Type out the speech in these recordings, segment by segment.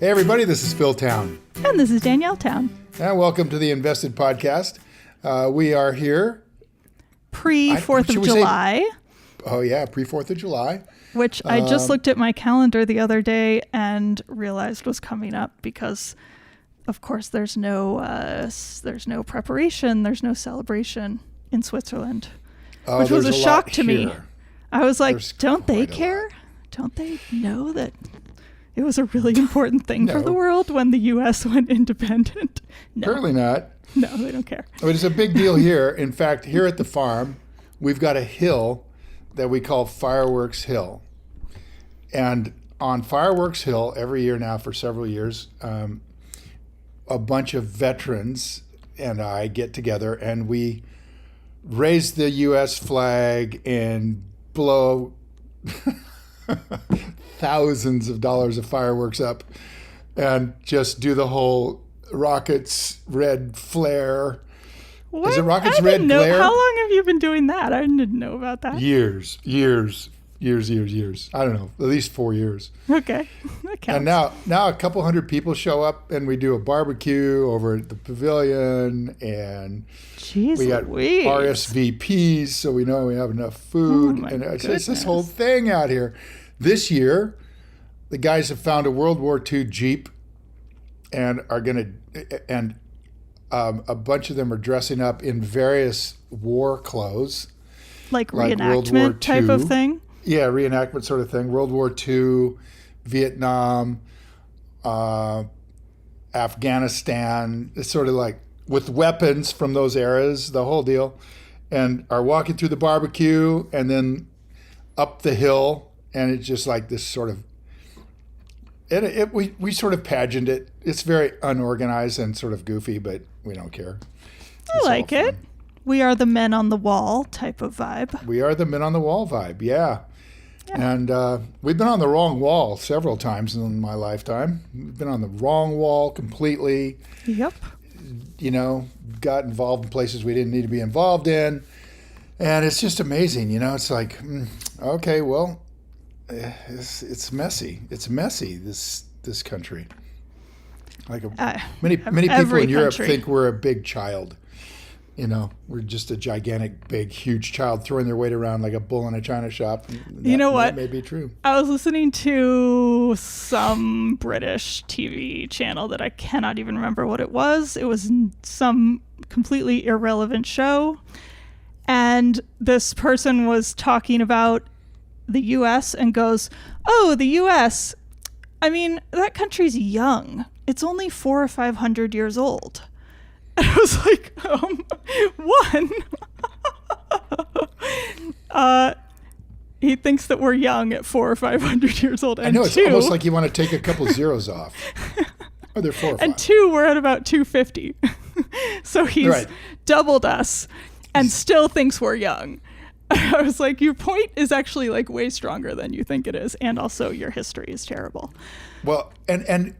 Hey everybody, this is Phil Town. And this is Danielle Town. And welcome to the InvestED podcast. We are here. Pre-4th of July. Pre-4th of July. Which I just looked at my calendar the other day and realized was coming up because, of course, there's no preparation, there's no celebration in Switzerland, which was a shock to me. I was like, don't they care? Don't they know that it was a really important thing for the world when the U.S. went independent? No. Apparently not. No, they don't care. But it's a big deal here. In fact, here at the farm, we've got a hill that we call Fireworks Hill. And on Fireworks Hill, every year now for several years, a bunch of veterans and I get together and we raise the U.S. flag and blow thousands of dollars of fireworks up and just do the whole rockets red flare. What? Is it rockets I red didn't know. glare? How long have you been doing that? I didn't know about that. Years. I don't know, at least 4 years. Okay, that counts. And now a couple hundred people show up and we do a barbecue over at the pavilion and Jeez we got Louise. RSVPs so we know we have enough food. And it's just this whole thing out here. This year, the guys have found a World War II Jeep and are going to, and a bunch of them are dressing up in various war clothes. Like reenactment type of thing? Yeah, reenactment sort of thing. World War II, Vietnam, Afghanistan. It's sort of like with weapons from those eras, the whole deal. And are walking through the barbecue and then up the hill. And it's just like this sort of, we sort of pageant it. It's very unorganized and sort of goofy, but we don't care. I like it. We are the men on the wall type of vibe. We are the men on the wall vibe, yeah. And we've been on the wrong wall several times in my lifetime. We've been on the wrong wall completely. Yep. You know, got involved in places we didn't need to be involved in. And it's just amazing, you know. It's like, okay, well, it's messy. It's messy, this country. Like many people in Europe think we're a big child. You know, we're just a gigantic, big, huge child throwing their weight around like a bull in a china shop. You know what? That may be true. I was listening to some British TV channel that I cannot even remember what it was. It was some completely irrelevant show. And this person was talking about the U.S. and goes, oh, the U.S., I mean, that country's young. It's only 400 or 500 years old. And I was like, one, he thinks that we're young at 400 or 500 years old. And I know, it's two, almost like you want to take a couple zeros off. Or they're 4 or 5. And two, we're at about 250. So he's doubled us and still thinks we're young. I was like, your point is actually like way stronger than you think it is. And also your history is terrible. Well, and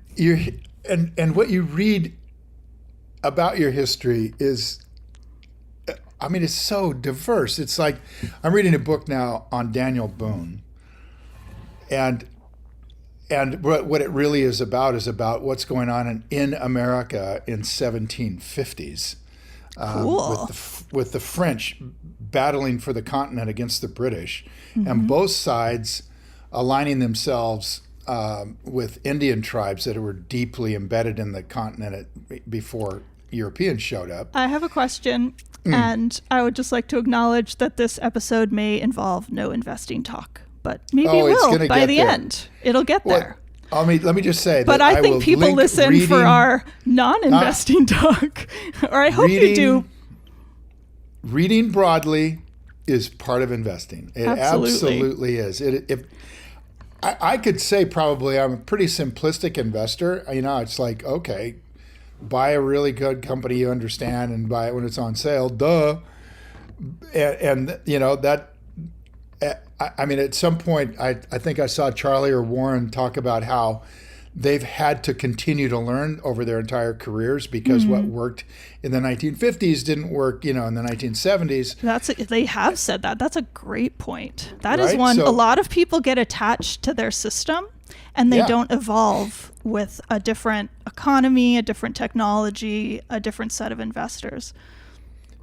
what you read about your history is, I mean, it's so diverse. It's like, I'm reading a book now on Daniel Boone. And what it really is about what's going on in America in 1750s. Cool. With the French battling for the continent against the British, and both sides aligning themselves with Indian tribes that were deeply embedded in the continent before Europeans showed up. I have a question, and I would just like to acknowledge that this episode may involve no investing talk, but maybe it will by the end. It'll get there. Let me just say but that I think people listen for our non-investing talk, or I hope you do. Reading broadly is part of investing. It absolutely is. I could say probably I'm a pretty simplistic investor. You know, it's like, okay, buy a really good company you understand and buy it when it's on sale. Duh. And you know, that, I mean, at some point, I think I saw Charlie or Warren talk about how they've had to continue to learn over their entire careers because what worked in the 1950s didn't work, you know, in the 1970s. They have said that. That's a great point. That is one. A lot of people get attached to their system and they don't evolve with a different economy, a different technology, a different set of investors.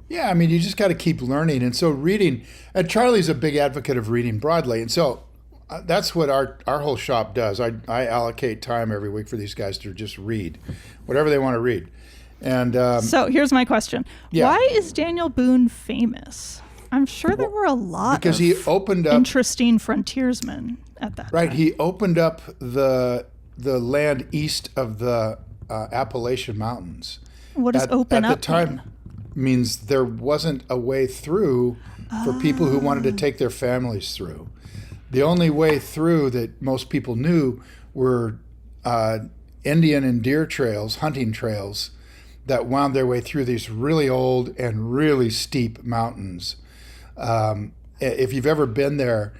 Yeah, I mean, you just got to keep learning. And so reading, and Charlie's a big advocate of reading broadly. And so that's what our whole shop does. I allocate time every week for these guys to just read whatever they want to read. And so here's my question. Yeah. Why is Daniel Boone famous? I'm sure there were a lot because of he opened up interesting frontiersmen at that time. He opened up the land east of the Appalachian Mountains. What does open up at the time mean? Means there wasn't a way through for people who wanted to take their families through. The only way through that most people knew were Indian and deer trails, hunting trails, that wound their way through these really old and really steep mountains. If you've ever been there,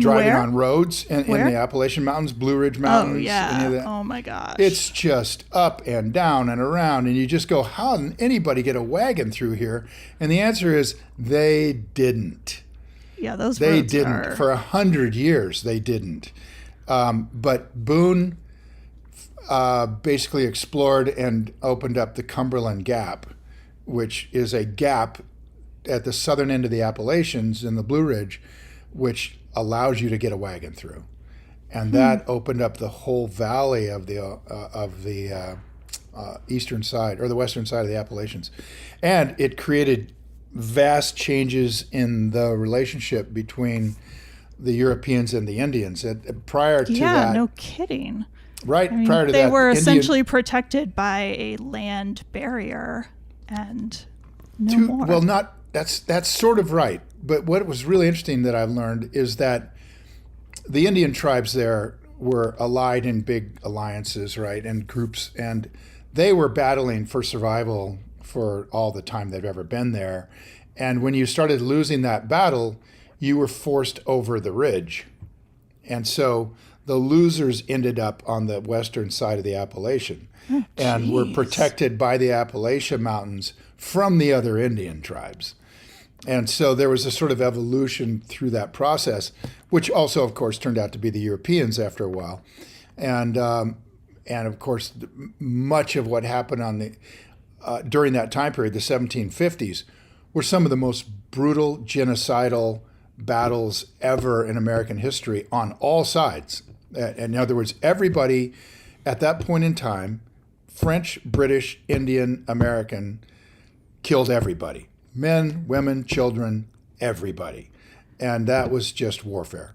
driving on roads in the Appalachian Mountains, Blue Ridge Mountains. Oh, yeah. Oh, my gosh. It's just up and down and around. And you just go, how did anybody get a wagon through here? And the answer is they didn't. Yeah, those They roads didn't. are... For 100 years, they didn't. But Boone basically explored and opened up the Cumberland Gap, which is a gap at the southern end of the Appalachians in the Blue Ridge, which allows you to get a wagon through, and that opened up the whole valley of the eastern side or the western side of the Appalachians, and it created vast changes in the relationship between the Europeans and the Indians. Prior to that, yeah, no kidding. Right, I mean, prior to they that, were essentially protected by a land barrier, and more. Well, that's sort of right. But what was really interesting that I've learned is that the Indian tribes there were allied in big alliances, right, and groups, and they were battling for survival for all the time they've ever been there. And when you started losing that battle, you were forced over the ridge. And so the losers ended up on the western side of the Appalachian and were protected by the Appalachian Mountains from the other Indian tribes. And so there was a sort of evolution through that process, which also, of course, turned out to be the Europeans after a while. And of course, much of what happened on the during that time period, the 1750s, were some of the most brutal, genocidal battles ever in American history on all sides. In other words, everybody at that point in time, French, British, Indian, American, killed everybody. Men, women, children, everybody. And that was just warfare.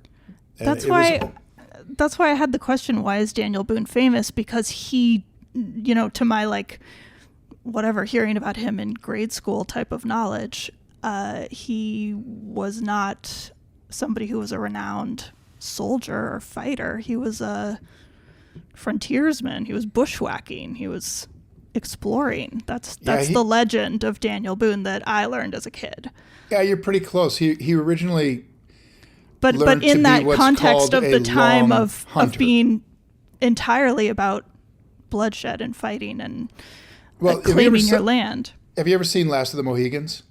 And that's why I had the question, why is Daniel Boone famous? Because he, to my whatever hearing about him in grade school type of knowledge, he was not somebody who was a renowned soldier or fighter. He was a frontiersman. He was bushwhacking. He was exploring. That's the legend of Daniel Boone that I learned as a kid. Yeah, you're pretty close. He originally but in that context of the time of being entirely about bloodshed and fighting and claiming your land. Have you ever seen Last of the Mohicans?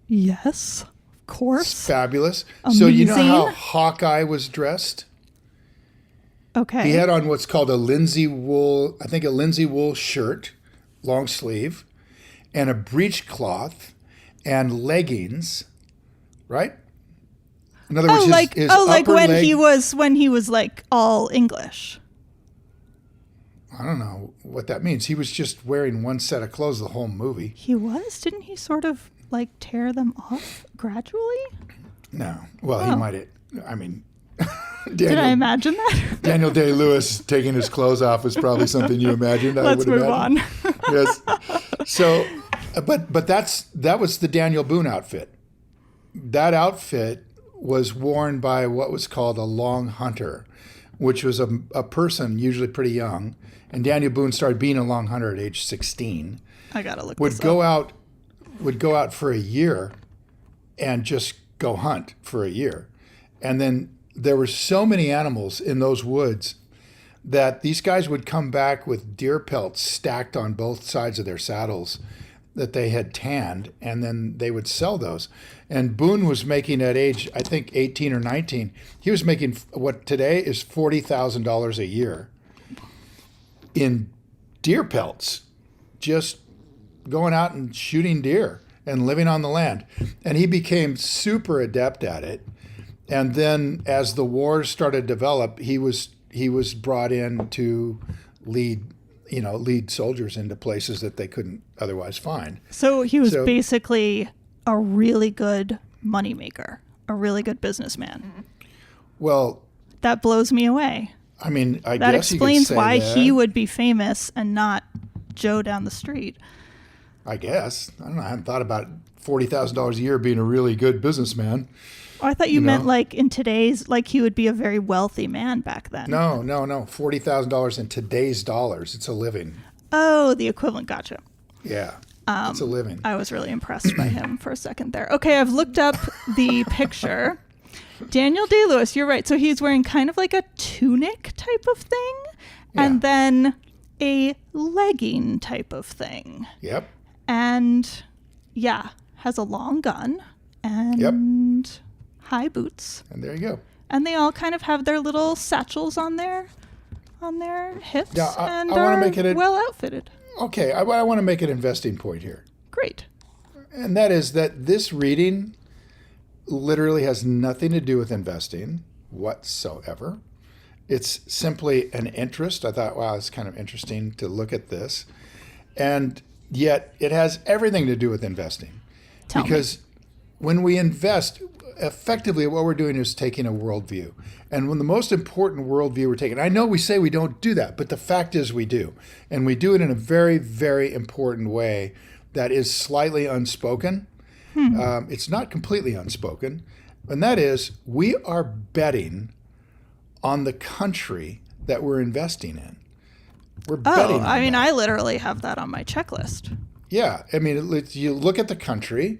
Yes, of course. It's fabulous. Amazing. So you know how Hawkeye was dressed? Okay. He had on what's called a linsey wool shirt, long sleeve, and a breechcloth and leggings, right? In other words, his upper when leg, he was all English. I don't know what that means. He was just wearing one set of clothes the whole movie. He was? Didn't he sort of tear them off gradually? No. Well, he might have. I mean, did I imagine that? Daniel Day-Lewis taking his clothes off was probably something you imagined. Let's move on. Yes. So, but that was the Daniel Boone outfit. That outfit was worn by what was called a long hunter, which was a person usually pretty young. And Daniel Boone started being a long hunter at age 16. I gotta look. Would go out for a year, and just go hunt for a year, and then there were so many animals in those woods that these guys would come back with deer pelts stacked on both sides of their saddles, that they had tanned, and then they would sell those. And Boone was making at age, I think 18 or 19, he was making what today is $40,000 a year in deer pelts, just going out and shooting deer and living on the land. And he became super adept at it. And then as the wars started to develop, he was brought in to lead soldiers into places that they couldn't otherwise find. So he was basically a really good moneymaker, a really good businessman. Well, that blows me away. I mean, I that guess explains you could say why that. he would be famous and not Joe down the street. I guess. I don't know. I hadn't thought about $40,000 a year being a really good businessman. Oh, I thought you meant like in today's, like he would be a very wealthy man back then. No. $40,000 in today's dollars. It's a living. Oh, the equivalent. Gotcha. Yeah. It's a living. I was really impressed by him for a second there. Okay, I've looked up the picture. Daniel Day-Lewis, you're right. So he's wearing kind of like a tunic type of thing, and then a legging type of thing. Yep. And has a long gun and high boots. And there you go. And they all kind of have their little satchels on their hips and I want are to make it well outfitted. Okay, I want to make an investing point here. Great. And that is that this reading literally has nothing to do with investing whatsoever. It's simply an interest. I thought, wow, it's kind of interesting to look at this. And yet it has everything to do with investing. Because when we invest, effectively what we're doing is taking a worldview. And when the most important worldview we're taking, I know we say we don't do that, but the fact is we do. And we do it in a very, very important way that is slightly unspoken. It's not completely unspoken. And that is, we are betting on the country that we're investing in. We're betting on that. I literally have that on my checklist. Yeah. I mean, you look at the country,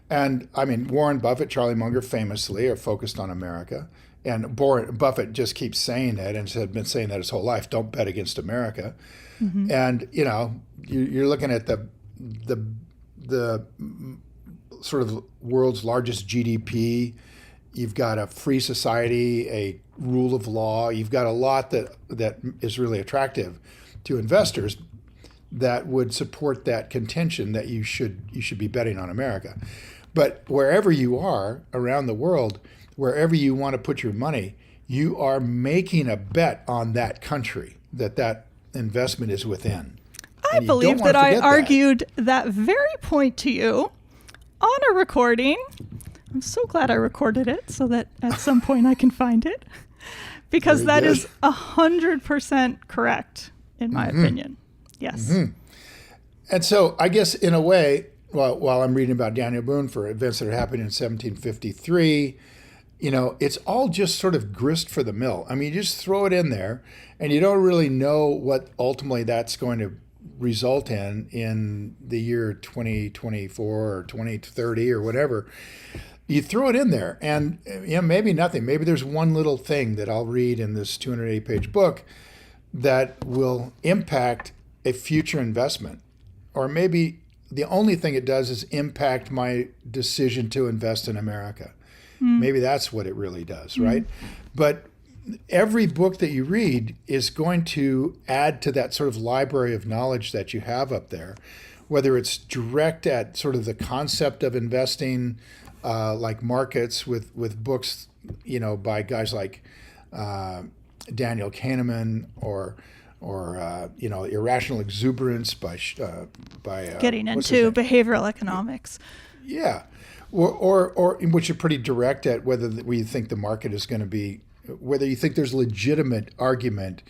and I mean, Warren Buffett, Charlie Munger famously are focused on America. And Buffett just keeps saying it and has been saying that his whole life, don't bet against America. Mm-hmm. And, you're looking at the sort of world's largest GDP. You've got a free society, a rule of law. You've got a lot that is really attractive to investors that would support that contention that you should be betting on America. But wherever you are around the world, wherever you want to put your money, you are making a bet on that country that investment is within. I believe that I argued that very point to you on a recording. I'm so glad I recorded it so that at some point I can find it, because that is 100% correct in my opinion. Yes. Mm-hmm. And so I guess in a way, while I'm reading about Daniel Boone for events that are happening in 1753, it's all just sort of grist for the mill. I mean, you just throw it in there and you don't really know what ultimately that's going to result in the year 2024 or 2030 or whatever. You throw it in there and maybe nothing. Maybe there's one little thing that I'll read in this 280-page book that will impact a future investment. Or maybe the only thing it does is impact my decision to invest in America. Maybe that's what it really does, right? But every book that you read is going to add to that sort of library of knowledge that you have up there, whether it's direct at sort of the concept of investing, like markets with books, by guys like Daniel Kahneman or Irrational Exuberance by getting into behavioral economics. Yeah. Or which are pretty direct at whether we think the market is going to be, whether you think there's legitimate argument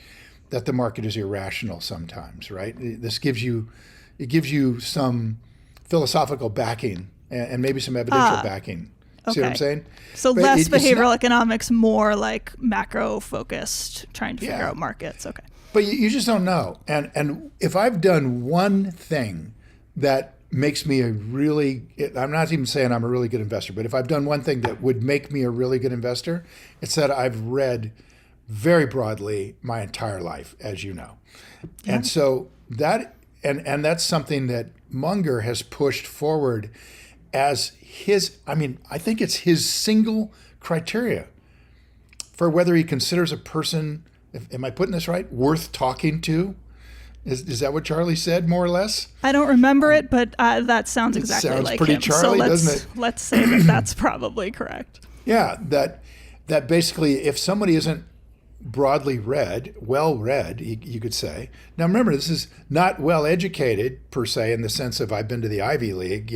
that the market is irrational sometimes, right? It gives you some philosophical backing and maybe some evidential backing. See what I'm saying? So but less behavioral economics, more like macro focused, trying to figure out markets. Okay. But you just don't know. And if I've done one thing that makes me I'm not even saying I'm a really good investor, but if I've done one thing that would make me a really good investor, it's that I've read very broadly my entire life, as you know. Yeah. And so and that's something that Munger has pushed forward as his, I think it's his single criteria for whether he considers a person, am I putting this right, worth talking to? Is that what Charlie said, more or less? I don't remember it, but that sounds exactly like him. Sounds pretty Charlie, doesn't it? Let's say that's probably correct. Yeah, that basically, if somebody isn't broadly read, well-read, you could say. Now remember, this is not well-educated, per se, in the sense of I've been to the Ivy League,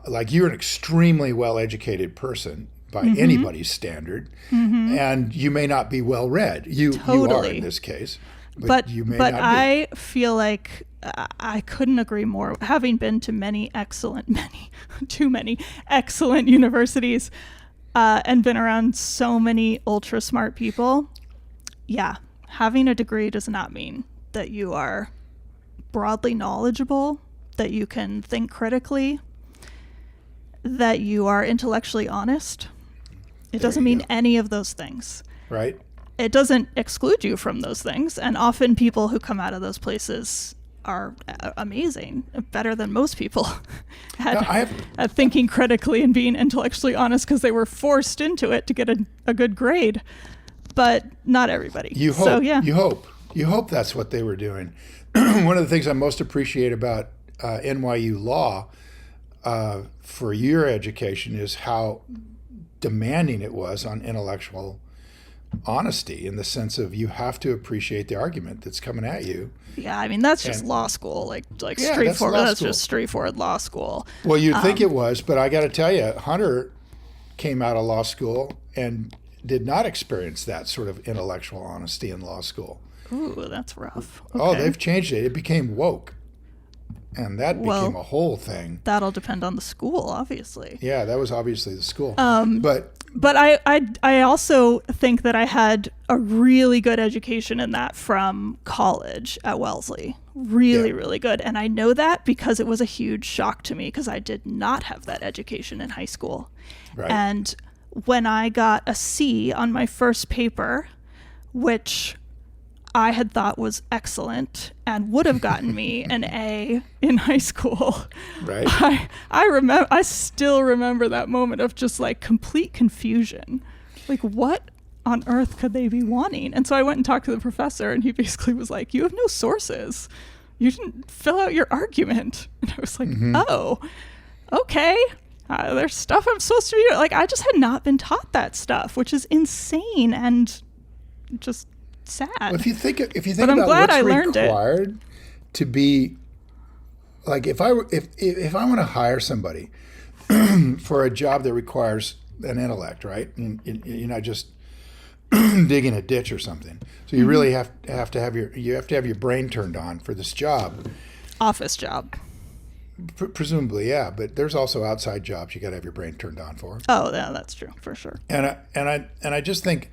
like you're an extremely well-educated person by anybody's standard, and you may not be well-read. You are in this case. But you may not be. I feel like I couldn't agree more. Having been to too many excellent universities, and been around so many ultra smart people, having a degree does not mean that you are broadly knowledgeable, that you can think critically, that you are intellectually honest. It doesn't mean any of those things. Right. It doesn't exclude you from those things. And often people who come out of those places are amazing, better than most people at thinking critically and being intellectually honest because they were forced into it to get a good grade. But not everybody. You hope. So, yeah. You hope that's what they were doing. One of the things I most appreciate about NYU law for your education is how demanding it was on intellectual honesty, in the sense of you have to appreciate the argument that's coming at you. Yeah, that's just law school, like straightforward. That's just straightforward law school. Well, you'd think it was, but I got to tell you, Hunter came out of law school and did not experience that sort of intellectual honesty in law school. Ooh, that's rough. Okay. Oh, they've changed it. It became woke. And that became a whole thing. That'll depend on the school, obviously. Yeah, that was obviously the school. But I also think that I had a really good education in that from college at Wellesley. Really good. And I know that because it was a huge shock to me because I did not have that education in high school. Right. And when I got a C on my first paper, which I had thought was excellent and would have gotten me an A in high school. Right. I still remember that moment of just like complete confusion. Like, what on earth could they be wanting? And so I went and talked to the professor, and he basically was like, you have no sources. You didn't fill out your argument. And I was like, oh, okay. There's stuff I'm supposed to be doing. Like, I just had not been taught that stuff, which is insane and just sad. Well, if you think about what's required to be, like, if I want to hire somebody for a job that requires an intellect, right? You're not just digging a ditch or something. So you really have to have your brain turned on for this job. Office job. Presumably, yeah, but there's also outside jobs you got to have your brain turned on for. Oh, yeah, that's true for sure. And I just think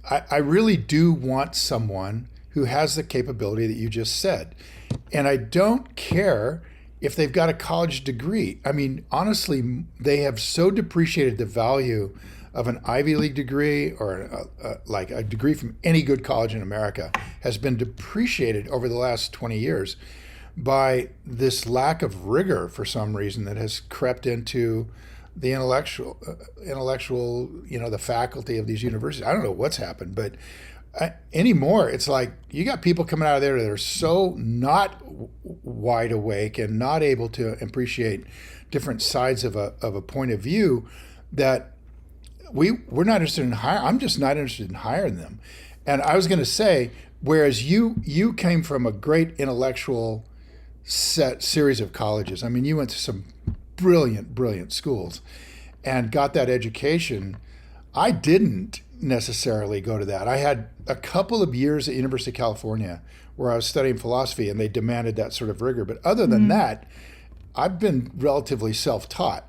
I really do want someone who has the capability that you just said. And I don't care if they've got a college degree. Honestly, they have so depreciated the value of an Ivy League degree or like a degree from any good college in America has been depreciated over the last 20 years by this lack of rigor for some reason that has crept into the intellectual, the faculty of these universities. I don't know what's happened, but anymore, it's like you got people coming out of there that are so not wide awake and not able to appreciate different sides of a point of view that we're not interested in hiring. I'm just not interested in hiring them. And I was going to say, whereas you came from a great intellectual series of colleges. You went to some brilliant schools and got that education. I didn't necessarily go to that. I had a couple of years at University of California where I was studying philosophy and they demanded that sort of rigor. But other than that, I've been relatively self-taught.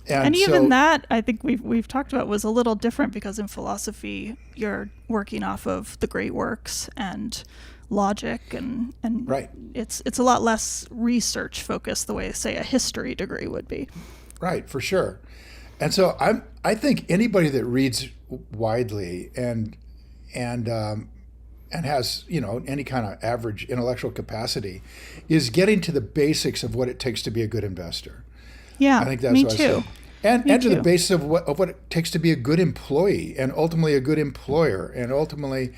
And even that, I think we've talked about, was a little different because in philosophy, you're working off of the great works and logic and right. It's a lot less research focused the way, say, a history degree would be. Right, for sure. And so I think anybody that reads widely and and has, any kind of average intellectual capacity, is getting to the basics of what it takes to be a good investor. Yeah, I think that's me what too. And to the basis of what it takes to be a good employee, and ultimately a good employer, and ultimately,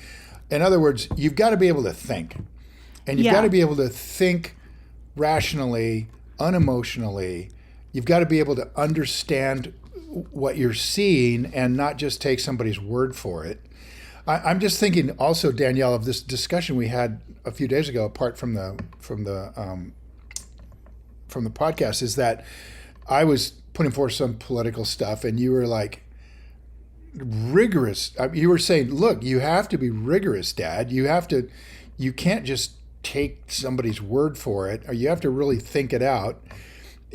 in other words, you've got to be able to think, and you've got to be able to think rationally, unemotionally. You've got to be able to understand what you're seeing and not just take somebody's word for it. I'm just thinking also, Danielle, of this discussion we had a few days ago, apart from the podcast, is that I was putting forth some political stuff, and you were like rigorous. You were saying, look, you have to be rigorous, Dad. You can't just take somebody's word for it, or you have to really think it out.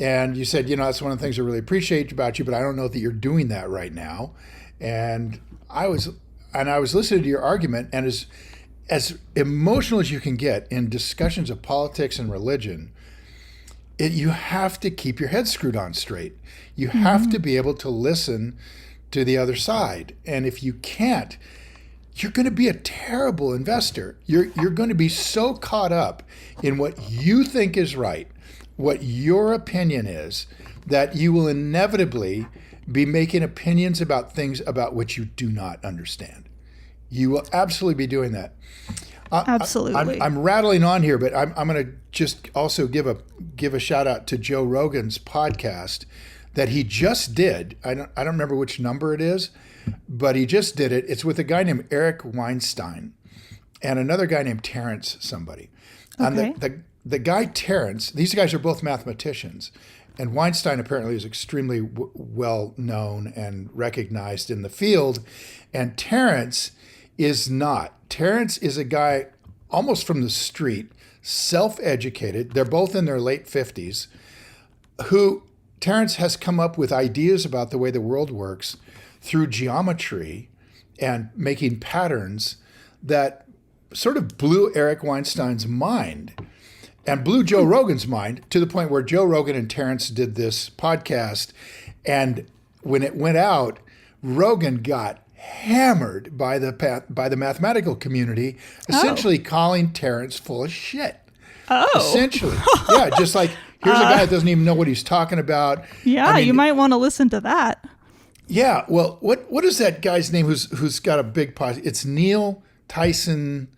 And you said, that's one of the things I really appreciate about you, but I don't know that you're doing that right now. And I was listening to your argument, and as emotional as you can get in discussions of politics and religion, you have to keep your head screwed on straight. You have to be able to listen to the other side. And if you can't, you're going to be a terrible investor. You're going to be so caught up in what you think is right, what your opinion is, that you will inevitably be making opinions about things about which you do not understand. You will absolutely be doing that. Absolutely. I'm rattling on here, but I'm going to just also give a shout out to Joe Rogan's podcast that he just did. I don't remember which number it is, but he just did it. It's with a guy named Eric Weinstein and another guy named Terrence somebody. Okay. And the guy Terrence, these guys are both mathematicians, and Weinstein apparently is extremely well known and recognized in the field, and Terrence is not. Terrence is a guy almost from the street, self-educated. They're both in their late 50s, who Terrence has come up with ideas about the way the world works through geometry and making patterns that sort of blew Eric Weinstein's mind and blew Joe Rogan's mind, to the point where Joe Rogan and Terrence did this podcast. And when it went out, Rogan got hammered by the mathematical community, essentially calling Terrence full of shit. Oh. Essentially. Yeah, just like, here's a guy that doesn't even know what he's talking about. Yeah, you might want to listen to that. Yeah, well, what is that guy's name who's got a big podcast? It's Neil Tyson.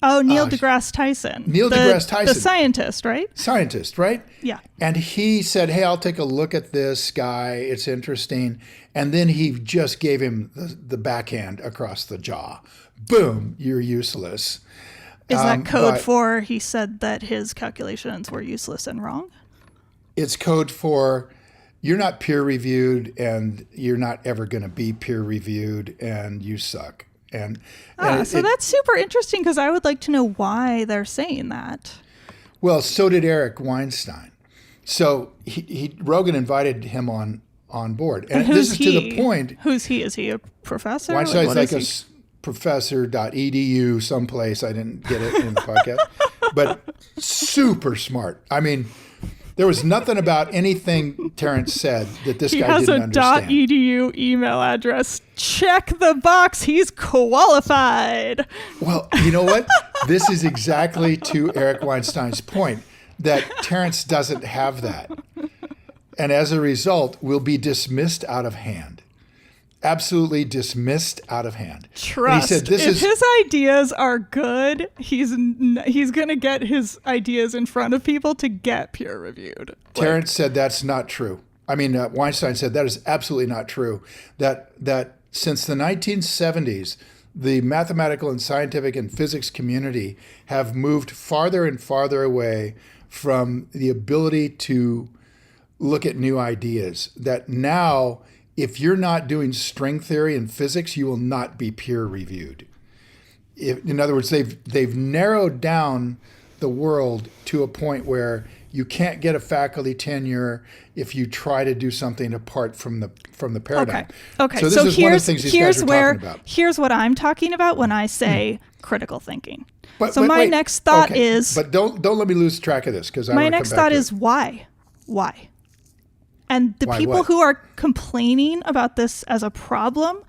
Oh, Neil deGrasse Tyson. Neil deGrasse Tyson. The scientist, right? Scientist, right? Yeah. And he said, hey, I'll take a look at this guy. It's interesting. And then he just gave him the backhand across the jaw. Boom, you're useless. Is that code for he said that his calculations were useless and wrong? It's code for you're not peer reviewed, and you're not ever going to be peer reviewed, and you suck. So that's super interesting, because I would like to know why they're saying that. Well, so did Eric Weinstein. So Rogan invited him on board. And this is to the point. Who's he? Is he a professor? Weinstein's like a professor.edu someplace. I didn't get it in the podcast. But super smart. I mean, there was nothing about anything Terrence said that this guy didn't understand. He has a .edu email address. Check the box. He's qualified. Well, you know what? This is exactly to Eric Weinstein's point, that Terrence doesn't have that. And as a result, will be dismissed out of hand. Absolutely dismissed out of hand. Trust. And he said, if his ideas are good, he's going to get his ideas in front of people to get peer reviewed. Terrence said that's not true. I mean, Weinstein said that is absolutely not true. That since the 1970s, the mathematical and scientific and physics community have moved farther and farther away from the ability to look at new ideas. That now, if you're not doing string theory and physics, you will not be peer reviewed. In other words, they've narrowed down the world to a point where you can't get a faculty tenure if you try to do something apart from the paradigm. Okay. So this is one of the things these guys are talking about. Here's what I'm talking about when I say critical thinking. But next thought is. But don't let me lose track of this, because my next thought is why. And the people who are complaining about this as a problem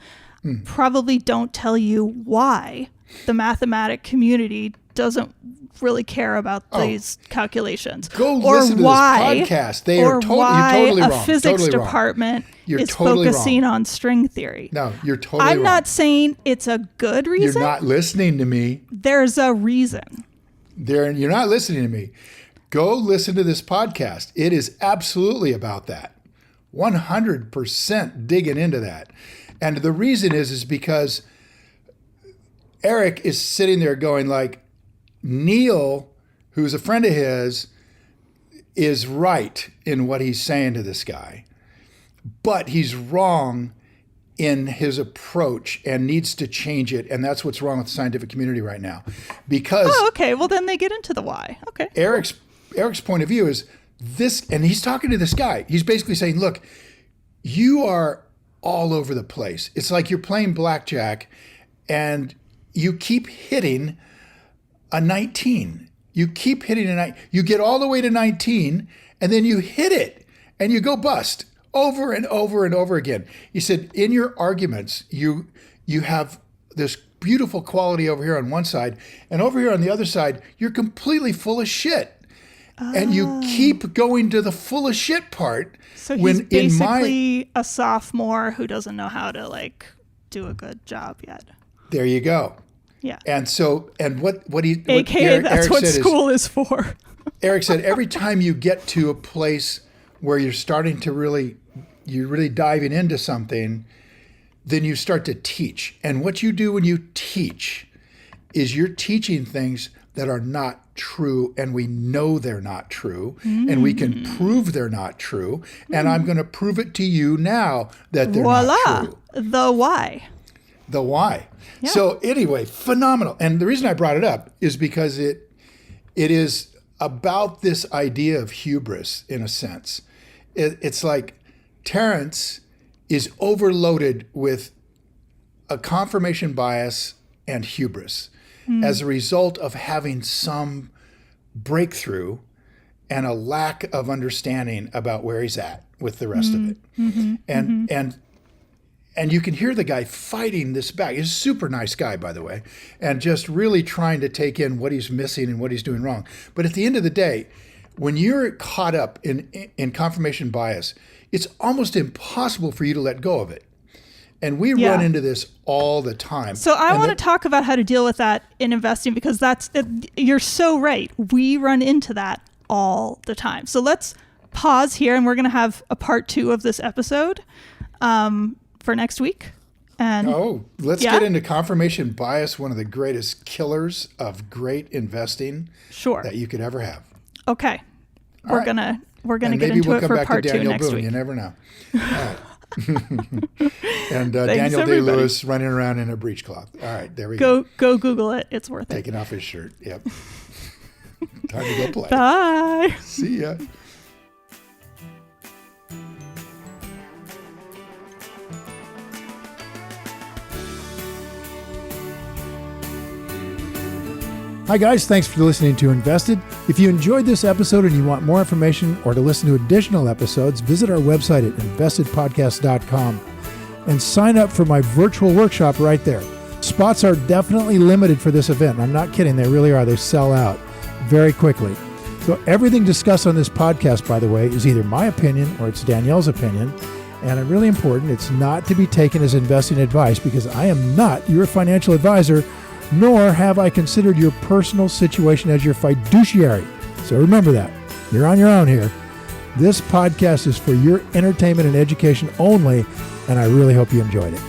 probably don't tell you why the mathematic community doesn't really care about these calculations. Go listen to this podcast. They are you're totally wrong. A physics totally department you're is totally focusing wrong. on string theory. No, you're totally wrong. I'm not saying it's a good reason. You're not listening to me. There's a reason. You're not listening to me. Go listen to this podcast. It is absolutely about that. 100% digging into that. And the reason is because Eric is sitting there going like, Neil, who's a friend of his, is right in what he's saying to this guy, but he's wrong in his approach and needs to change it. And that's what's wrong with the scientific community right now. Because okay. Well, then they get into the why. Okay. Eric's point of view is this, and he's talking to this guy. He's basically saying, look, you are all over the place. It's like you're playing blackjack and you keep hitting a 19. You keep hitting a 19. You get all the way to 19 and then you hit it and you go bust over and over and over again. He said, in your arguments, you have this beautiful quality over here on one side, and over here on the other side, you're completely full of shit. And you keep going to the full of shit part. So he's basically a sophomore who doesn't know how to like do a good job yet. There you go. Yeah. And so, and what AKA that's what school is for. Eric said, every time you get to a place where you're starting to you're really diving into something, then you start to teach. And what you do when you teach is you're teaching things that are not true, and we know they're not true, and we can prove they're not true. And I'm going to prove it to you now that they're not true. The why. The why. Yeah. So anyway, phenomenal. And the reason I brought it up is because it is about this idea of hubris in a sense. It's like Terrence is overloaded with a confirmation bias and hubris as a result of having some breakthrough and a lack of understanding about where he's at with the rest of it. And you can hear the guy fighting this back. He's a super nice guy, by the way, and just really trying to take in what he's missing and what he's doing wrong. But at the end of the day, when you're caught up in confirmation bias, it's almost impossible for you to let go of it. And we run into this all the time. So I want to talk about how to deal with that in investing, because you're so right. We run into that all the time. So let's pause here, and we're going to have a part 2 of this episode for next week. And let's get into confirmation bias, one of the greatest killers of great investing that you could ever have. Okay. We're gonna get into it for part 2 next week. You never know. All right. And Daniel Day-Lewis running around in a breechcloth. All right, there we go. Go Google it. It's worth it. Taking off his shirt. Yep. Time to go play. Bye. See ya. Hi guys, thanks for listening to InvestED. If you enjoyed this episode and you want more information or to listen to additional episodes, visit our website at investedpodcast.com and sign up for my virtual workshop right there. Spots are definitely limited for this event. I'm not kidding, they really are. They sell out very quickly. So everything discussed on this podcast, by the way, is either my opinion or it's Danielle's opinion. And really important, it's not to be taken as investing advice, because I am not your financial advisor, nor have I considered your personal situation as your fiduciary. So remember that. You're on your own here. This podcast is for your entertainment and education only, and I really hope you enjoyed it.